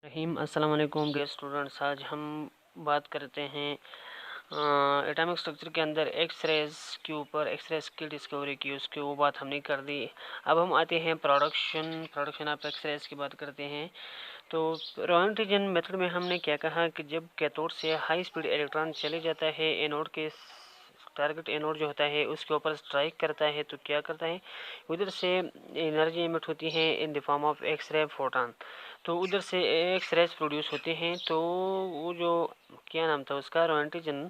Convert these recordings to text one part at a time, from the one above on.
रहीम अस्सलाम वालेकुम dear students. आज हम बात करते हैं एटॉमिक स्ट्रक्चर के अंदर एक्स रेज के ऊपर। एक्स रेज की डिस्कवरी की, उसकी वो बात हमने कर दी। अब हम आते हैं प्रोडक्शन ऑफ एक्स रेज की बात करते हैं। तो रोएंटजन मेथड में हमने क्या कहा कि जब कैथोड से हाई स्पीड इलेक्ट्रॉन चले जाता है एनोड के टारगेट एनोड जो होता है उसके ऊपर स्ट्राइक करता है, तो क्या करता है, उधर से एनर्जी एमिट होती है इन the form of X ray photon. तो उधर से एक्स रेज प्रोड्यूस होते हैं। तो वो जो क्या नाम था उसका, रोएंटजन,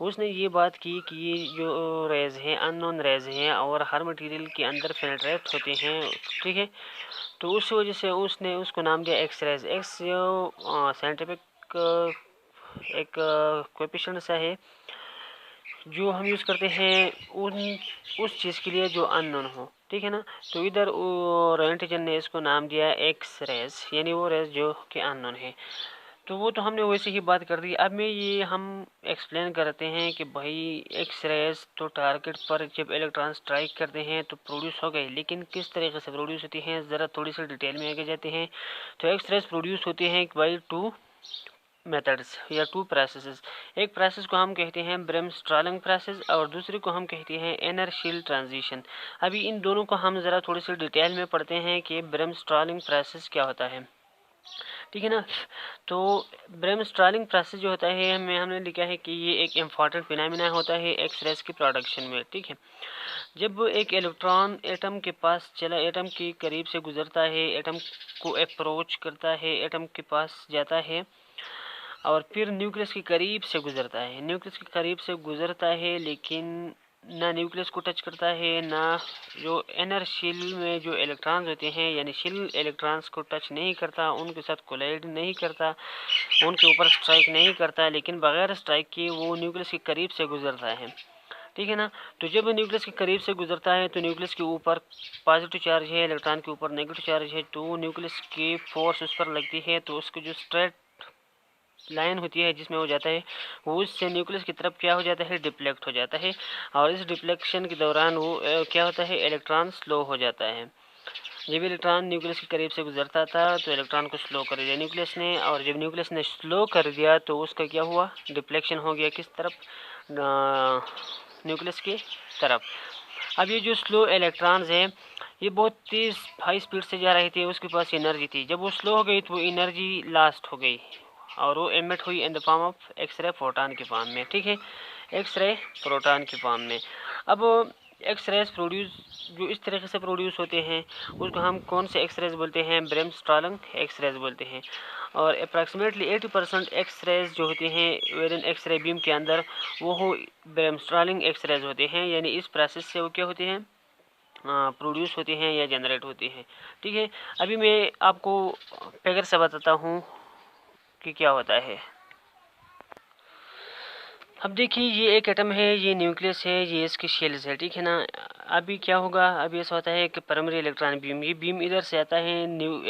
उसने ये बात की कि ये जो रेज हैं अननोन रेज हैं और हर मटेरियल के अंदर पेनिट्रेट होते हैं, ठीक है। तो उस वजह से उसने उसको नाम दिया एक्स रेज। एक्स जो साइंटिफिक एक कोएफिशिएंट सा है जो हम यूज़ करते हैं उस चीज़ के लिए जो अननोन हो, ठीक है ना। तो इधर रोएंटजन ने इसको नाम दिया एक्स रेज, यानी वो रेज जो कि अननोन है। तो वो तो हमने वैसे ही बात कर दी। अब मैं ये हम एक्सप्लेन करते हैं कि भाई एक्स रेज तो टारगेट पर जब इलेक्ट्रॉन स्ट्राइक करते हैं तो प्रोड्यूस हो गए, लेकिन किस तरीके से प्रोड्यूस होती हैं ज़रा थोड़ी सी डिटेल में आगे जाते हैं। तो एक्स रेज प्रोड्यूस होती हैं बाई टू मेथड्स या टू प्रोसेसेस। एक प्रोसेस को हम कहते हैं ब्रेमस्ट्रालिंग प्रोसेस और दूसरे को हम कहते हैं एनर्शियल ट्रांजिशन। अभी इन दोनों को हम ज़रा थोड़ी सी डिटेल में पढ़ते हैं कि ब्रेमस्ट्रालिंग प्रोसेस क्या होता है, ठीक है ना। तो ब्रेमस्ट्रालिंग प्रोसेस जो होता है हमने लिखा है कि ये एक इम्पॉर्टेंट फिनोमेना होता है एक्स रेज की प्रोडक्शन में, ठीक है। जब एक इलेक्ट्रॉन एटम के पास चला, एटम के करीब से गुजरता है, एटम को अप्रोच करता है, एटम के पास जाता है और फिर न्यूक्लियस के करीब से गुजरता है, न्यूक्लियस के करीब से गुजरता है, लेकिन ना न्यूक्लियस को टच करता है, ना जो इनर शेल में जो इलेक्ट्रॉन्स होते हैं यानी शेल इलेक्ट्रॉन्स को टच नहीं करता, उनके साथ कोलाइड नहीं करता, उनके ऊपर स्ट्राइक नहीं करता, लेकिन बगैर स्ट्राइक के वो न्यूक्लियस के करीब से गुजरता है, ठीक है ना। तो जब न्यूक्लियस के करीब से गुजरता है तो न्यूक्लियस के ऊपर पॉजिटिव चार्ज है, इलेक्ट्रॉन के ऊपर नेगेटिव चार्ज है, तो न्यूक्लियस की फोर्स उस पर लगती है, तो उसकी जो स्ट्रेट लाइन होती है जिसमें हो जाता है वो उससे न्यूक्लियस की तरफ क्या हो जाता है, डिफ्लेक्ट हो जाता है। और इस डिफ्लेक्शन के दौरान वो क्या होता है, इलेक्ट्रॉन स्लो हो जाता है। जब इलेक्ट्रॉन न्यूक्लियस के करीब से गुजरता था तो इलेक्ट्रॉन को स्लो कर दिया न्यूक्लियस ने, और जब न्यूक्लियस ने स्लो कर दिया तो उसका क्या हुआ, डिफ्लेक्शन हो गया किस तरफ, न्यूक्लियस की तरफ। अब ये जो स्लो इलेक्ट्रॉन्स हैं ये बहुत तेज़ हाई स्पीड से जा रहे थे, उसके पास एनर्जी थी, जब वो स्लो हो गई तो वो एनर्जी लास्ट हो गई और वो एमिट हुई in the form of X ray photon के फॉर्म में, ठीक है, एक्स रे प्रोटॉन के फॉर्म में। अब एक्स रेज प्रोड्यूस जो इस तरीके से प्रोड्यूस होते हैं उसको हम कौन से एक्स रेज बोलते हैं, ब्रेमस्ट्रालिंग एक्स रेज बोलते हैं। और अप्रॉक्सीमेटली 80% एक्स रेज जो होते हैं where in X-ray beam के अंदर वो हो ब्रेमस्ट्रालिंग एक्स रेज होते हैं, यानी इस प्रोसेस से वो क्या होते हैं, प्रोड्यूस होते हैं या जनरेट होते हैं, ठीक है। अभी मैं आपको फिगर से बताता हूँ कि क्या होता है। अब देखिए ये एक एटम है, ये न्यूक्लियस है, ये इसकी शेल्स है, ठीक है ना। अभी क्या होगा, अभी ऐसा होता है कि प्राइमरी इलेक्ट्रॉन बीम, ये बीम इधर से आता है,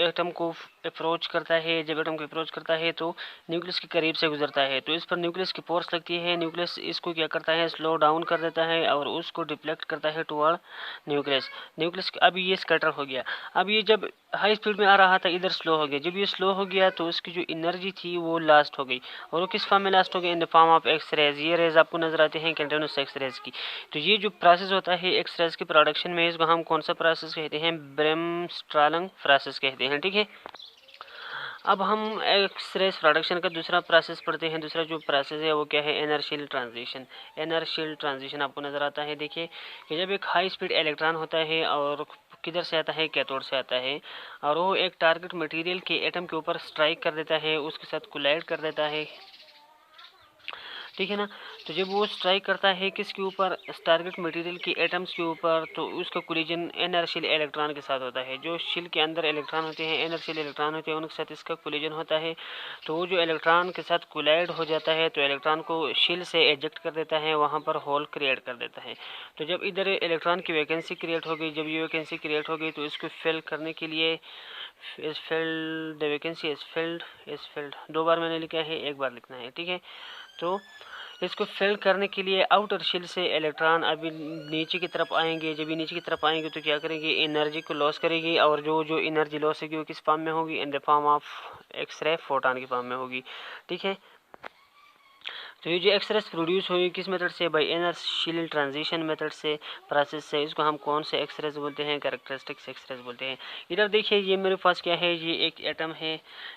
एटम को अप्रोच करता है, जब एटम को अप्रोच करता है तो न्यूक्लियस के करीब से गुजरता है, तो इस पर न्यूक्लियस की फोर्स लगती है, न्यूक्लियस इसको क्या करता है, स्लो डाउन कर देता है और उसको डिफ्लेक्ट करता है टुवर्ड न्यूक्लियस। न्यूक्लियस अभी ये स्कैटर हो गया। अब ये जब हाई स्पीड में आ रहा था इधर स्लो हो गया, जब ये स्लो हो गया तो उसकी जो एनर्जी थी वो लास्ट हो गई, और वो किस फॉर्म में लास्ट हो गई, in the form of X-rays. ये रेज आपको नजर आते हैं कंटिन्यूस एक्स रेज की। तो ये जो प्रोसेस होता है एक्स रेज की प्रोडक्शन में, इसको हम कौन सा प्रोसेस कहते हैं, ब्रेमस्ट्रालिंग प्रोसेस कहते हैं, ठीक है। अब हम एक्स रेज प्रोडक्शन का दूसरा प्रोसेस पढ़ते हैं। दूसरा जो प्रोसेस है वो क्या है, एनर्शियल ट्रांजिशन। एनर्शियल ट्रांजिशन आपको नज़र आता है, देखिए कि जब एक हाई स्पीड इलेक्ट्रॉन होता है और किधर से आता है, कैथोड से आता है, और वो एक टारगेट मटेरियल के एटम के ऊपर स्ट्राइक कर देता है, उसके साथ कोलाइड कर देता है, ठीक है ना। तो जब वो स्ट्राइक करता है किसके ऊपर, टारगेट मटेरियल के एटम्स के ऊपर, तो उसका कोलिजन इनर्शियल इलेक्ट्रॉन के साथ होता है। जो शेल के अंदर इलेक्ट्रॉन होते हैं, इनर्शियल इलेक्ट्रॉन होते हैं, उनके साथ इसका कोलिजन होता है। तो वो जो इलेक्ट्रॉन के साथ कोलाइड हो जाता है तो इलेक्ट्रॉन को शेल से एजेक्ट कर देता है, वहाँ पर होल क्रिएट कर देता है। तो जब इधर इलेक्ट्रॉन की वैकेंसी क्रिएट हो गई, जब ये वैकेंसी क्रिएट हो गई तो इसको फिल करने के लिए इस field the vacancy is filled दो बार मैंने लिखा है, एक बार लिखना है, ठीक है। तो इसको फिल करने के लिए आउटर शेल से इलेक्ट्रॉन अभी नीचे की तरफ आएंगे। जब ये नीचे की तरफ आएंगे तो क्या करेंगे, एनर्जी को लॉस करेगी, और जो एनर्जी लॉस होगी वो किस फॉर्म में होगी, in the form of x ray photon की फॉर्म में होगी। ठीक है, तो ये जो एक्सरेस प्रोड्यूस हुई किस मेथड से, बाय इनर्शियल ट्रांजिशन मेथड से, प्रोसेस से, इसको हम कौन से एक्सरेस बोलते हैं, कैरेक्टरिस्टिक्स एक्सरेस बोलते हैं। इधर देखिए ये मेरे पास क्या है, ये एक एटम है,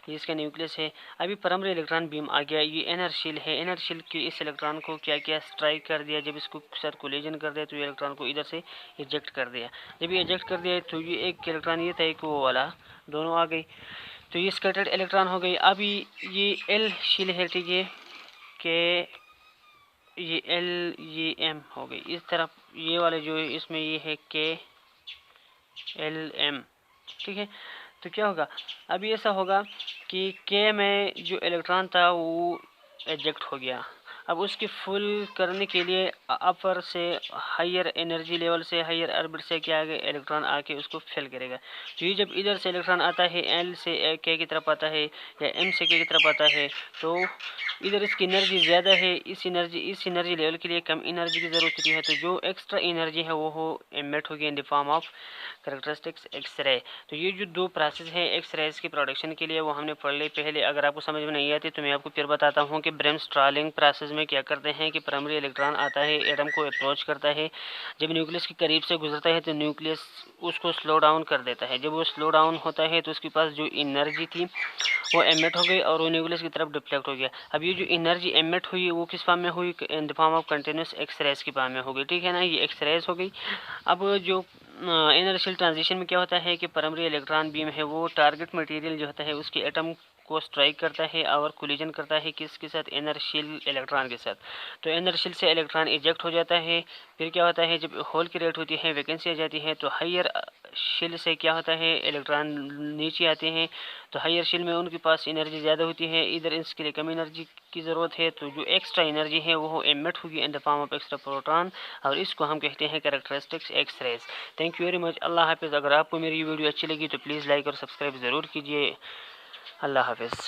ये इसका न्यूक्लियस है। अभी प्राइमरी इलेक्ट्रॉन बीम आ गया, ये इनर्शियल है, इनर्शियल के इस इलेक्ट्रॉन को क्या किया, स्ट्राइक कर दिया। जब इसको साथ कोलिजन कर दिया तो ये इलेक्ट्रॉन को इधर से इजेक्ट कर दिया। जब ये इजेक्ट कर दिया तो ये एक इलेक्ट्रॉन ये था, एक वो वाला, दोनों आ गई, तो ये स्कैटर्ड इलेक्ट्रॉन हो गई। अभी ये एल शील है, ठीक है, के ये एल ये एम हो गई इस तरफ, ये वाले जो इसमें ये है के एल एम। ठीक है, तो क्या होगा, अभी ऐसा होगा कि के में जो इलेक्ट्रॉन था वो एजेक्ट हो गया। अब उसकी फुल करने के लिए अपर से हायर एनर्जी लेवल से, हायर ऑर्बिट से क्या आगे इलेक्ट्रॉन आके उसको फिल करेगा। तो ये जब इधर से इलेक्ट्रॉन आता है, एल से के की तरफ आता है या एम से के की तरफ आता है, तो इधर इसकी एनर्जी ज़्यादा है, इस एनर्जी लेवल के लिए कम एनर्जी की ज़रूरत होती है। तो जो एक्स्ट्रा एनर्जी है वो एमिट होगी in the form of characteristics X-ray. तो ये जो दो प्रोसेस है एक्सरेज की प्रोडक्शन के लिए वो हमने पढ़ ली पहले। अगर आपको समझ में नहीं आती तो मैं आपको फिर बताता हूँ कि ब्रेमस्टालिंग प्रोसेस में क्या करते हैं कि प्राइमरी इलेक्ट्रॉन आता है, एटम को अप्रोच करता है, जब न्यूक्लियस के करीब से गुजरता है तो न्यूक्लियस उसको स्लो डाउन कर देता है। जब वो स्लो डाउन होता है तो उसके पास जो एनर्जी थी वो एमिट हो गई और वो न्यूक्लियस की तरफ डिफ्लेक्ट हो गया। अब ये जो एनर्जी एमिट हुई वो किस फॉर्म में हुई, in the form of continuous X-rays की फॉर्म में हो गई। ठीक है ना, ये एक्सरेज हो गई। अब जो इनर्शियल ट्रांजिशन में क्या होता है कि प्राइमरी इलेक्ट्रॉन बीम है वो टारगेट मटेरियल जो होता है उसके एटम को स्ट्राइक करता है और कोलिजन करता है किसके साथ, इनर्शियल इलेक्ट्रॉन के साथ। तो इनर्शियल से इलेक्ट्रॉन इजेक्ट हो जाता है। फिर क्या होता है, जब होल की रेट होती है, वैकेंसी आ जाती है, तो हायर शेल से क्या होता है, इलेक्ट्रॉन नीचे आते हैं। तो हायर शेल में उनके पास एनर्जी ज़्यादा होती है, इधर इसके लिए कम एनर्जी की ज़रूरत है। तो जो एक्स्ट्रा एनर्जी है वो एमिट होगी in the form of extra proton, और इसको हम कहते हैं characteristics X rays. Thank you very much. अल्लाह हाफिज़। अगर आपको मेरी वीडियो अच्छी लगी तो प्लीज़ लाइक और सब्सक्राइब ज़रूर कीजिए। अल्लाह हाफिज़।